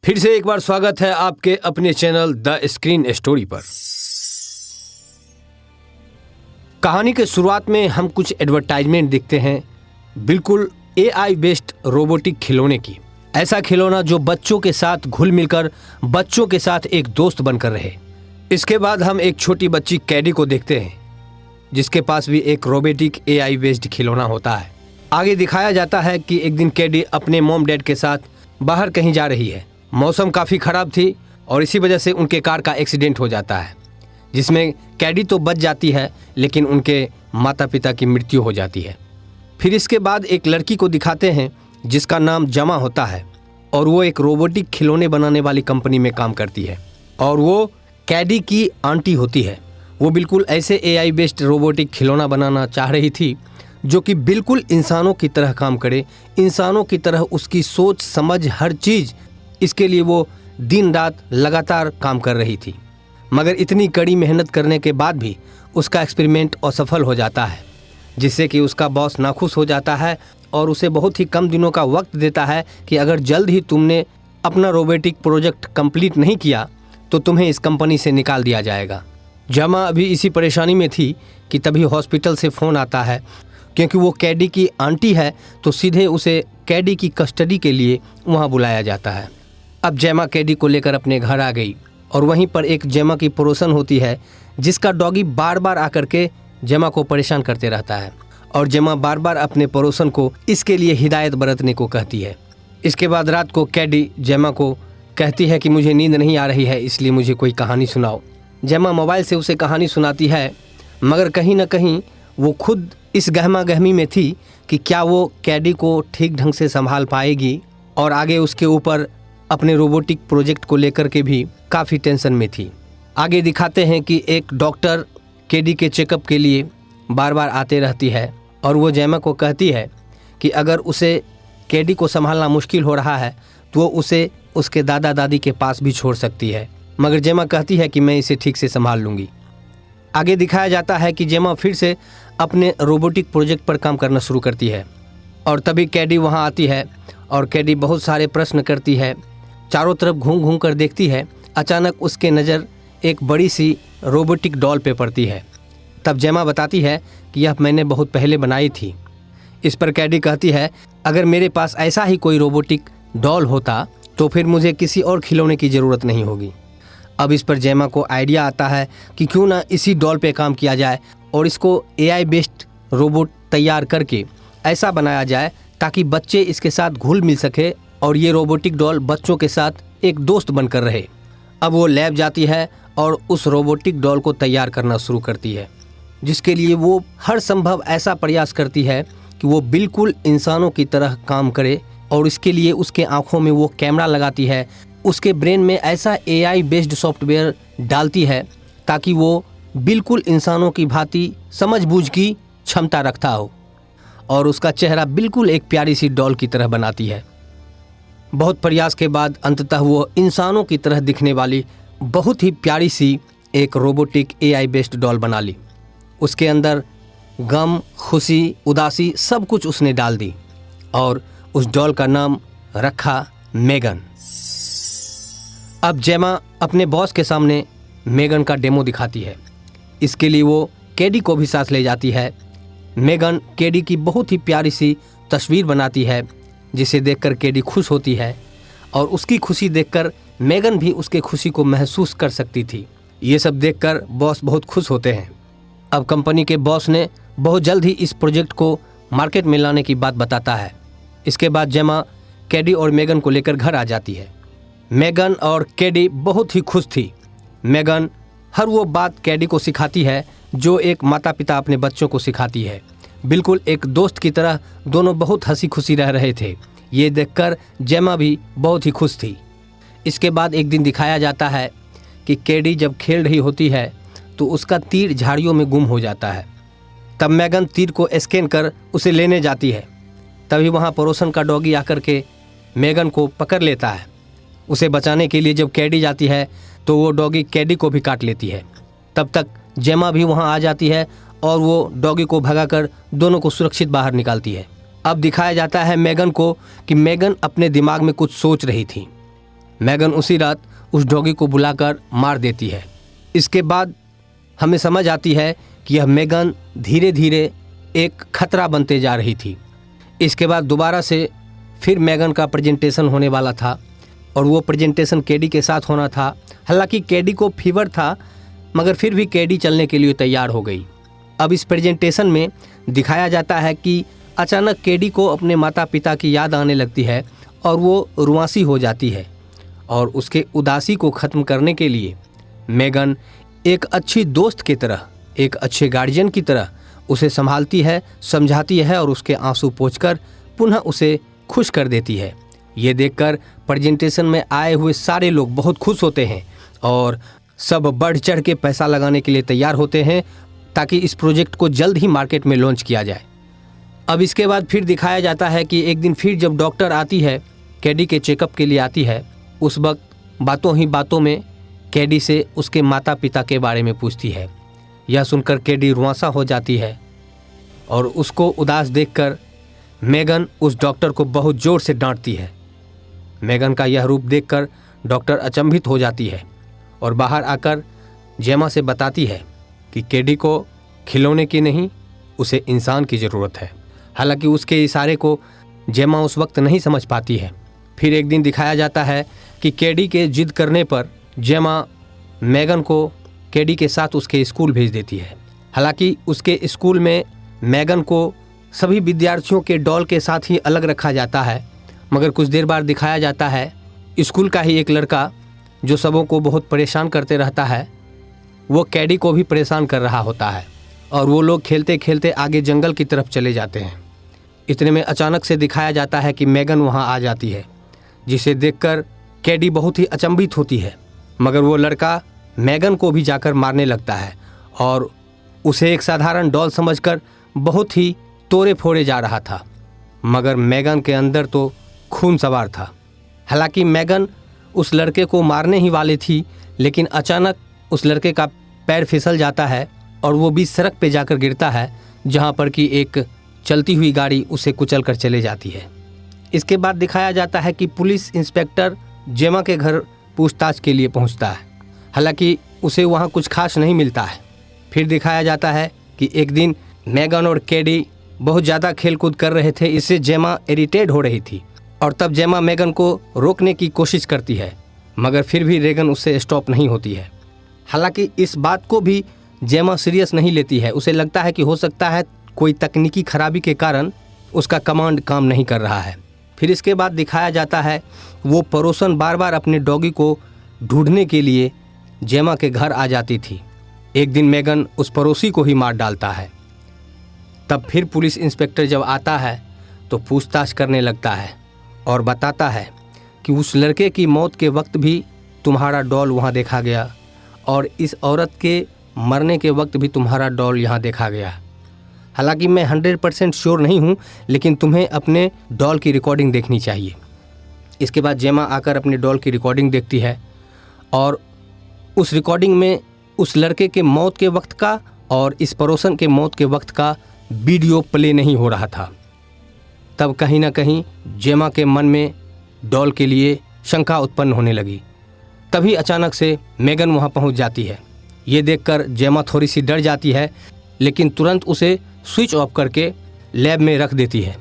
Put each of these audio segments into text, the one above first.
फिर से एक बार स्वागत है आपके अपने चैनल द स्क्रीन स्टोरी पर। कहानी के शुरुआत में हम कुछ एडवर्टाइजमेंट देखते हैं, बिल्कुल एआई बेस्ड रोबोटिक खिलौने की। ऐसा खिलौना जो बच्चों के साथ घुल मिलकर बच्चों के साथ एक दोस्त बनकर रहे। इसके बाद हम एक छोटी बच्ची कैडी को देखते हैं, जिसके पास भी एक रोबोटिक एआई बेस्ड खिलौना होता है। आगे दिखाया जाता है कि एक दिन कैडी अपने मॉम डैड के साथ बाहर कहीं जा रही है। मौसम काफ़ी ख़राब थी और इसी वजह से उनके कार का एक्सीडेंट हो जाता है, जिसमें कैडी तो बच जाती है लेकिन उनके माता पिता की मृत्यु हो जाती है। फिर इसके बाद एक लड़की को दिखाते हैं जिसका नाम जमा होता है और वो एक रोबोटिक खिलौने बनाने वाली कंपनी में काम करती है और वो कैडी की आंटी होती है। वो बिल्कुल ऐसे एआई बेस्ड रोबोटिक खिलौना बनाना चाह रही थी जो कि बिल्कुल इंसानों की तरह काम करे, इंसानों की तरह उसकी सोच समझ हर चीज़। इसके लिए वो दिन रात लगातार काम कर रही थी, मगर इतनी कड़ी मेहनत करने के बाद भी उसका एक्सपेरिमेंट असफल हो जाता है, जिससे कि उसका बॉस नाखुश हो जाता है और उसे बहुत ही कम दिनों का वक्त देता है कि अगर जल्द ही तुमने अपना रोबोटिक प्रोजेक्ट कंप्लीट नहीं किया तो तुम्हें इस कंपनी से निकाल दिया जाएगा। जमा अभी इसी परेशानी में थी कि तभी हॉस्पिटल से फ़ोन आता है, क्योंकि वो कैडी की आंटी है तो सीधे उसे कैडी की कस्टडी के लिए वहाँ बुलाया जाता है। अब जेमा कैडी को लेकर अपने घर आ गई और वहीं पर एक जेमा की पड़ोसन होती है जिसका डॉगी बार बार आकर के जेमा को परेशान करते रहता है और जेमा बार बार अपने पड़ोसन को इसके लिए हिदायत बरतने को कहती है। इसके बाद रात को कैडी जेमा को कहती है कि मुझे नींद नहीं आ रही है, इसलिए मुझे कोई कहानी सुनाओ। जेमा मोबाइल से उसे कहानी सुनाती है, मगर कहीं ना कहीं वो खुद इस गहमा गहमी में थी कि क्या वो कैडी को ठीक ढंग से संभाल पाएगी, और आगे उसके ऊपर अपने रोबोटिक प्रोजेक्ट को लेकर के भी काफ़ी टेंशन में थी। आगे दिखाते हैं कि एक डॉक्टर कैडी के चेकअप के लिए बार बार आते रहती है और वो जेमा को कहती है कि अगर उसे कैडी को संभालना मुश्किल हो रहा है तो वो उसे उसके दादा दादी के पास भी छोड़ सकती है, मगर जेमा कहती है कि मैं इसे ठीक से संभाल लूँगी। आगे दिखाया जाता है कि जेमा फिर से अपने रोबोटिक प्रोजेक्ट पर काम करना शुरू करती है और तभी कैडी वहाँ आती है और कैडी बहुत सारे प्रश्न करती है, चारों तरफ घूम घूम कर देखती है। अचानक उसके नज़र एक बड़ी सी रोबोटिक डॉल पे पड़ती है। तब जेमा बताती है कि यह मैंने बहुत पहले बनाई थी। इस पर कैडी कहती है, अगर मेरे पास ऐसा ही कोई रोबोटिक डॉल होता तो फिर मुझे किसी और खिलौने की ज़रूरत नहीं होगी। अब इस पर जेमा को आइडिया आता है कि क्यों ना इसी डॉल पे काम किया जाए और इसको एआई बेस्ड रोबोट तैयार करके ऐसा बनाया जाए ताकि बच्चे इसके साथ घुल मिल सके और ये रोबोटिक डॉल बच्चों के साथ एक दोस्त बनकर रहे। अब वो लैब जाती है और उस रोबोटिक डॉल को तैयार करना शुरू करती है, जिसके लिए वो हर संभव ऐसा प्रयास करती है कि वो बिल्कुल इंसानों की तरह काम करे, और इसके लिए उसके आँखों में वो कैमरा लगाती है, उसके ब्रेन में ऐसा एआई बेस्ड सॉफ्टवेयर डालती है ताकि वो बिल्कुल इंसानों की भांति समझबूझ की क्षमता रखता हो, और उसका चेहरा बिल्कुल एक प्यारी सी डॉल की तरह बनाती है। बहुत प्रयास के बाद अंततः वो इंसानों की तरह दिखने वाली बहुत ही प्यारी सी एक रोबोटिक एआई बेस्ड डॉल बना ली। उसके अंदर गम, खुशी, उदासी सब कुछ उसने डाल दी और उस डॉल का नाम रखा मेगन। अब जेमा अपने बॉस के सामने मेगन का डेमो दिखाती है। इसके लिए वो कैडी को भी साथ ले जाती है। मेगन कैडी की बहुत ही प्यारी सी तस्वीर बनाती है, जिसे देखकर कैडी खुश होती है और उसकी खुशी देखकर मेगन भी उसके खुशी को महसूस कर सकती थी। ये सब देखकर बॉस बहुत खुश होते हैं। अब कंपनी के बॉस ने बहुत जल्द ही इस प्रोजेक्ट को मार्केट में लाने की बात बताता है। इसके बाद जेमा कैडी और मेगन को लेकर घर आ जाती है। मेगन और कैडी बहुत ही खुश थी। मेगन हर वो बात कैडी को सिखाती है जो एक माता पिता अपने बच्चों को सिखाती है। बिल्कुल एक दोस्त की तरह दोनों बहुत हंसी खुशी रह रहे थे। ये देखकर जेमा भी बहुत ही खुश थी। इसके बाद एक दिन दिखाया जाता है कि कैडी जब खेल रही होती है तो उसका तीर झाड़ियों में गुम हो जाता है। तब मेगन तीर को स्कैन कर उसे लेने जाती है। तभी वहाँ पड़ोसन का डॉगी आकर के मेगन को पकड़ लेता है। उसे बचाने के लिए जब कैडी जाती है तो वो डॉगी कैडी को भी काट लेती है। तब तक जेमा भी वहाँ आ जाती है और वो डॉगी को भगाकर दोनों को सुरक्षित बाहर निकालती है। अब दिखाया जाता है मेगन को कि मेगन अपने दिमाग में कुछ सोच रही थी। मैगन उसी रात उस डॉगी को बुलाकर मार देती है। इसके बाद हमें समझ आती है कि यह मैगन धीरे धीरे एक खतरा बनते जा रही थी। इसके बाद दोबारा से फिर मैगन का प्रेजेंटेशन होने वाला था और वो प्रेजेंटेशन कैडी के साथ होना था। हालांकि कैडी को फीवर था, मगर फिर भी कैडी चलने के लिए तैयार हो गई। अब इस प्रेजेंटेशन में दिखाया जाता है कि अचानक कैडी को अपने माता पिता की याद आने लगती है और वो रुआंसी हो जाती है, और उसके उदासी को ख़त्म करने के लिए मैगन एक अच्छी दोस्त की तरह, एक अच्छे गार्जियन की तरह उसे संभालती है, समझाती है और उसके आंसू पोंछकर पुनः उसे खुश कर देती है। ये देखकर प्रेजेंटेशन में आए हुए सारे लोग बहुत खुश होते हैं और सब बढ़ चढ़ के पैसा लगाने के लिए तैयार होते हैं ताकि इस प्रोजेक्ट को जल्द ही मार्केट में लॉन्च किया जाए। अब इसके बाद फिर दिखाया जाता है कि एक दिन फिर जब डॉक्टर आती है, कैडी के चेकअप के लिए आती है, उस वक्त बातों ही बातों में कैडी से उसके माता पिता के बारे में पूछती है। यह सुनकर कैडी रुआंसा हो जाती है और उसको उदास देखकर मैगन उस डॉक्टर को बहुत ज़ोर से डांटती है। मैगन का यह रूप देखकर डॉक्टर अचंभित हो जाती है और बाहर आकर जेमा से बताती है कि कैडी को खिलौने की नहीं, उसे इंसान की ज़रूरत है। हालांकि उसके इशारे को जेमा उस वक्त नहीं समझ पाती है। फिर एक दिन दिखाया जाता है कि कैडी के जिद करने पर जेमा मैगन को कैडी के साथ उसके स्कूल भेज देती है। हालांकि उसके स्कूल में मैगन को सभी विद्यार्थियों के डॉल के साथ ही अलग रखा जाता है, मगर कुछ देर बाद दिखाया जाता है स्कूल का ही एक लड़का जो सबों को बहुत परेशान करते रहता है, वो कैडी को भी परेशान कर रहा होता है और वो लोग खेलते खेलते आगे जंगल की तरफ चले जाते हैं। इतने में अचानक से दिखाया जाता है कि मैगन वहाँ आ जाती है, जिसे देखकर कैडी बहुत ही अचंभित होती है, मगर वो लड़का मैगन को भी जाकर मारने लगता है और उसे एक साधारण डॉल समझकर बहुत ही तोड़े फोड़े जा रहा था, मगर मैगन के अंदर तो खून सवार था। हालांकि मैगन उस लड़के को मारने ही वाली थी, लेकिन अचानक उस लड़के का पैर फिसल जाता है और वो बीच सड़क पे जाकर गिरता है, जहाँ पर कि एक चलती हुई गाड़ी उसे कुचल कर चले जाती है। इसके बाद दिखाया जाता है कि पुलिस इंस्पेक्टर जेमा के घर पूछताछ के लिए पहुँचता है। हालांकि उसे वहाँ कुछ खास नहीं मिलता है। फिर दिखाया जाता है कि एक दिन मैगन और कैडी बहुत ज़्यादा खेलकूद कर रहे थे, इससे जेमा इरिटेट हो रही थी और तब जेमा मैगन को रोकने की कोशिश करती है, मगर फिर भी रेगन उससे स्टॉप नहीं होती है। हालांकि इस बात को भी जेमा सीरियस नहीं लेती है। उसे लगता है कि हो सकता है कोई तकनीकी खराबी के कारण उसका कमांड काम नहीं कर रहा है। फिर इसके बाद दिखाया जाता है वो पड़ोसन बार बार अपने डॉगी को ढूंढने के लिए जेमा के घर आ जाती थी। एक दिन मैगन उस पड़ोसी को ही मार डालता है। तब फिर पुलिस इंस्पेक्टर जब आता है तो पूछताछ करने लगता है और बताता है कि उस लड़के की मौत के वक्त भी तुम्हारा डॉल वहाँ देखा गया और इस औरत के मरने के वक्त भी तुम्हारा डॉल यहाँ देखा गया। हालांकि मैं 100% श्योर नहीं हूँ, लेकिन तुम्हें अपने डॉल की रिकॉर्डिंग देखनी चाहिए। इसके बाद जेमा आकर अपने डॉल की रिकॉर्डिंग देखती है और उस रिकॉर्डिंग में उस लड़के के मौत के वक्त का और इस पड़ोसन के मौत के वक्त का वीडियो प्ले नहीं हो रहा था। तब कहीं ना कहीं जेमा के मन में डॉल के लिए शंका उत्पन्न होने लगी। तभी अचानक से मैगन वहाँ पहुँच जाती है। ये देखकर जेमा थोड़ी सी डर जाती है, लेकिन तुरंत उसे स्विच ऑफ करके लैब में रख देती है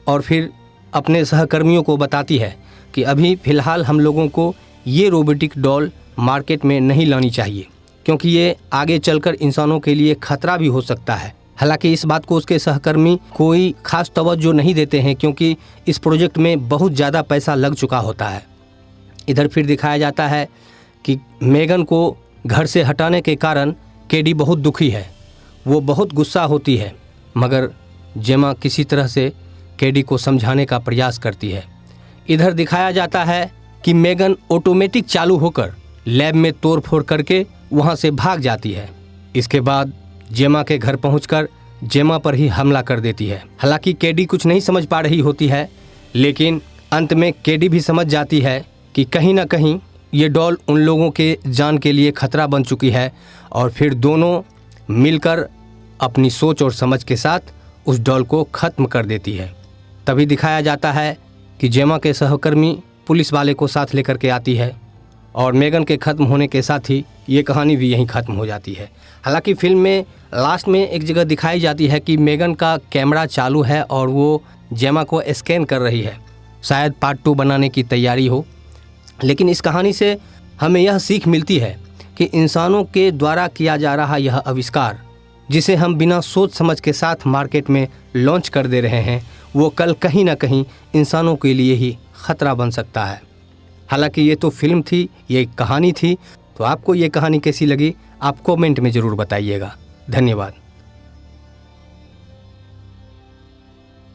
और फिर अपने सहकर्मियों को बताती है कि अभी फ़िलहाल हम लोगों को ये रोबोटिक डॉल मार्केट में नहीं लानी चाहिए, क्योंकि ये आगे चलकर इंसानों के लिए खतरा भी हो सकता है। हालांकि इस बात को उसके सहकर्मी कोई खास तवज्जो नहीं देते हैं, क्योंकि इस प्रोजेक्ट में बहुत ज़्यादा पैसा लग चुका होता है। इधर फिर दिखाया जाता है कि मैगन को घर से हटाने के कारण कैडी बहुत दुखी है, वो बहुत गुस्सा होती है, मगर जेमा किसी तरह से कैडी को समझाने का प्रयास करती है। इधर दिखाया जाता है कि मैगन ऑटोमेटिक चालू होकर लैब में तोड़फोड़ करके वहाँ से भाग जाती है। इसके बाद जेमा के घर पहुंचकर जेमा पर ही हमला कर देती है। हालांकि कैडी कुछ नहीं समझ पा रही होती है, लेकिन अंत में कैडी भी समझ जाती है कि कहीं ना कहीं ये डॉल उन लोगों के जान के लिए खतरा बन चुकी है और फिर दोनों मिलकर अपनी सोच और समझ के साथ उस डॉल को ख़त्म कर देती है। तभी दिखाया जाता है कि जेमा के सहकर्मी पुलिस वाले को साथ लेकर के आती है और मेगन के ख़त्म होने के साथ ही ये कहानी भी यहीं ख़त्म हो जाती है। हालांकि फिल्म में लास्ट में एक जगह दिखाई जाती है कि मेगन का कैमरा चालू है और वो जेमा को स्कैन कर रही है, शायद पार्ट 2 बनाने की तैयारी हो। लेकिन इस कहानी से हमें यह सीख मिलती है कि इंसानों के द्वारा किया जा रहा यह आविष्कार, जिसे हम बिना सोच समझ के साथ मार्केट में लॉन्च कर दे रहे हैं, वो कल कहीं ना कहीं इंसानों के लिए ही ख़तरा बन सकता है। हालांकि ये तो फिल्म थी, ये एक कहानी थी। तो आपको ये कहानी कैसी लगी आप कमेंट में ज़रूर बताइएगा। धन्यवाद।